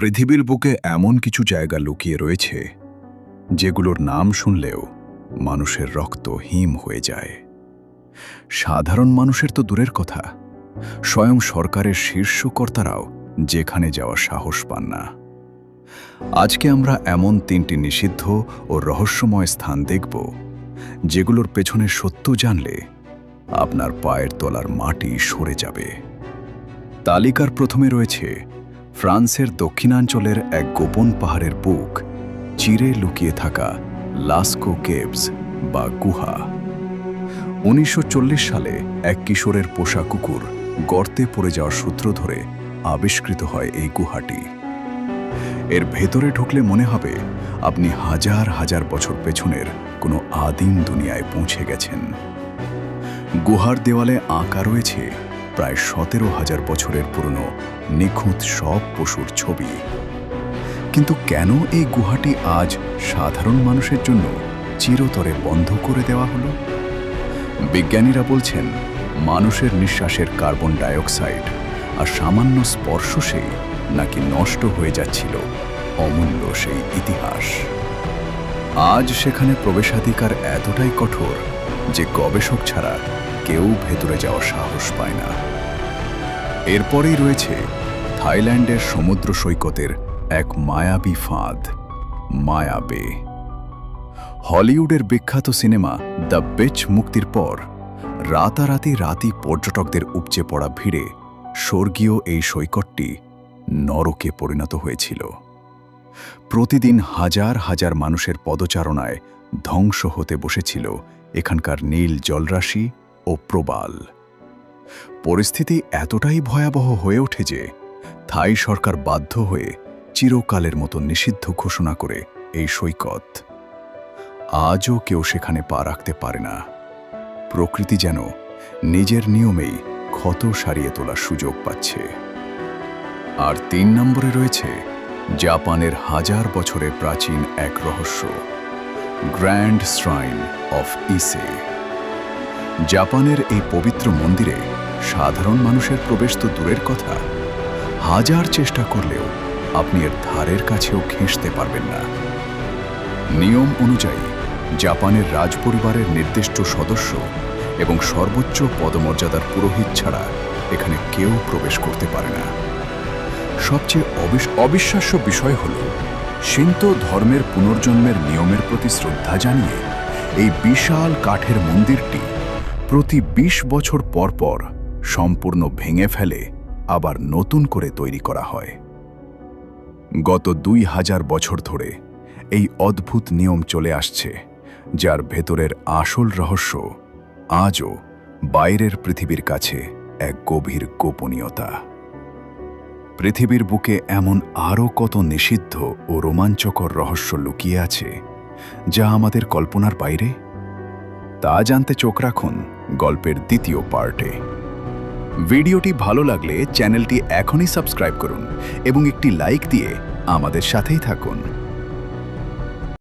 পৃথিবীর বুকে এমন কিছু জায়গা লুকিয়ে রয়েছে যেগুলোর নাম শুনলেও মানুষের রক্ত হিম হয়ে যায়। সাধারণ মানুষের তো দূরের কথা, স্বয়ং সরকারের শীর্ষ কর্তারাও যেখানে যাওয়ার সাহস পান না। আজকে আমরা এমন 3টি নিষিদ্ধ ও রহস্যময় স্থান দেখব যেগুলোর পেছনে সত্য জানলে আপনার পায়ের তলার মাটি সরে যাবে। তালিকার প্রথমে রয়েছে ফ্রান্সের দক্ষিণাঞ্চলের এক গোপন পাহাড়ের বুক চিরে লুকিয়ে থাকা লাস্কো কেভস বা গুহা। 1940 সালে এক কিশোরের পোষা কুকুর গর্তে পড়ে যাওয়ার সূত্র ধরে আবিষ্কৃত হয় এই গুহাটি। এর ভেতরে ঢুকলে মনে হবে আপনি হাজার হাজার বছর পেছনের কোনো আদিম দুনিয়ায় পৌঁছে গেছেন। গুহার দেওয়ালে আঁকা রয়েছে প্রায় 17,000 বছরের পুরনো নিখুঁত সব পশুর ছবি। কিন্তু কেন এই গুহাটি আজ সাধারণ মানুষের জন্য চিরতরে বন্ধ করে দেওয়া হলো? বিজ্ঞানীরা বলছেন মানুষের নিঃশ্বাসের কার্বন ডাইঅক্সাইড আর সামান্য স্পর্শে নাকি নষ্ট হয়ে যাচ্ছিল অমূল্য সেই ইতিহাস। আজ সেখানে প্রবেশাধিকার এতটাই কঠোর যে গবেষক ছাড়া কেউ ভেতরে যাওয়ার সাহস পায় না। এরপরেই রয়েছে থাইল্যান্ডের সমুদ্র সৈকতের এক মায়াবী ফাঁদ, মায়া বে। হলিউডের বিখ্যাত সিনেমা দ্য বিচ মুক্তির পর রাতারাতি পর্যটকদের উপচে পড়া ভিড়ে স্বর্গীয় এই সৈকতটি নরকে পরিণত হয়েছিল। প্রতিদিন হাজার হাজার মানুষের পদচারণায় ধ্বংস হতে বসেছিল এখানকার নীল জলরাশি ও প্রবাল। পরিস্থিতি এতটাই ভয়াবহ হয়ে ওঠে যে থাই সরকার বাধ্য হয়ে চিরকালের মতো নিষিদ্ধ ঘোষণা করে এই সৈকত। আজও কেউ সেখানে পা রাখতে পারে না। প্রকৃতি যেন নিজের নিয়মেই ক্ষত সারিয়ে তোলার সুযোগ পাচ্ছে। আর 3 নম্বরে রয়েছে জাপানের হাজার বছরের প্রাচীন এক রহস্য, গ্র্যান্ড শ্রাইন অফ ইসে। জাপানের এই পবিত্র মন্দিরে সাধারণ মানুষের প্রবেশ তো দূরের কথা, হাজার চেষ্টা করলেও আপনি এর ধারের কাছেও ঘেঁষতে পারবেন না। নিয়ম অনুযায়ী জাপানের রাজপরিবারের নির্দিষ্ট সদস্য এবং সর্বোচ্চ পদমর্যাদার পুরোহিত ছাড়া এখানে কেউ প্রবেশ করতে পারে না। সবচেয়ে অবিশ্বাস্য বিষয় হল শিন্তো ধর্মের পুনর্জন্মের নিয়মের প্রতি শ্রদ্ধা জানিয়ে এই বিশাল কাঠের মন্দিরটি প্রতি 20 বছর পর পর সম্পূর্ণ ভেঙে ফেলে আবার নতুন করে তৈরি করা হয়। গত 2000 বছর ধরে এই অদ্ভুত নিয়ম চলে আসছে, যার ভেতরের আসল রহস্য আজও বাইরের পৃথিবীর কাছে এক গভীর গোপনীয়তা। পৃথিবীর বুকে এমন আরও কত নিষিদ্ধ ও রোমাঞ্চকর রহস্য লুকিয়ে আছে যা আমাদের কল্পনার বাইরে। তা জানতে চোখ রাখুন গল্পের দ্বিতীয় পার্টে। ভিডিওটি ভালো লাগলে চ্যানেলটি এখনই সাবস্ক্রাইব করুন এবং একটি লাইক দিয়ে আমাদের সাথেই থাকুন।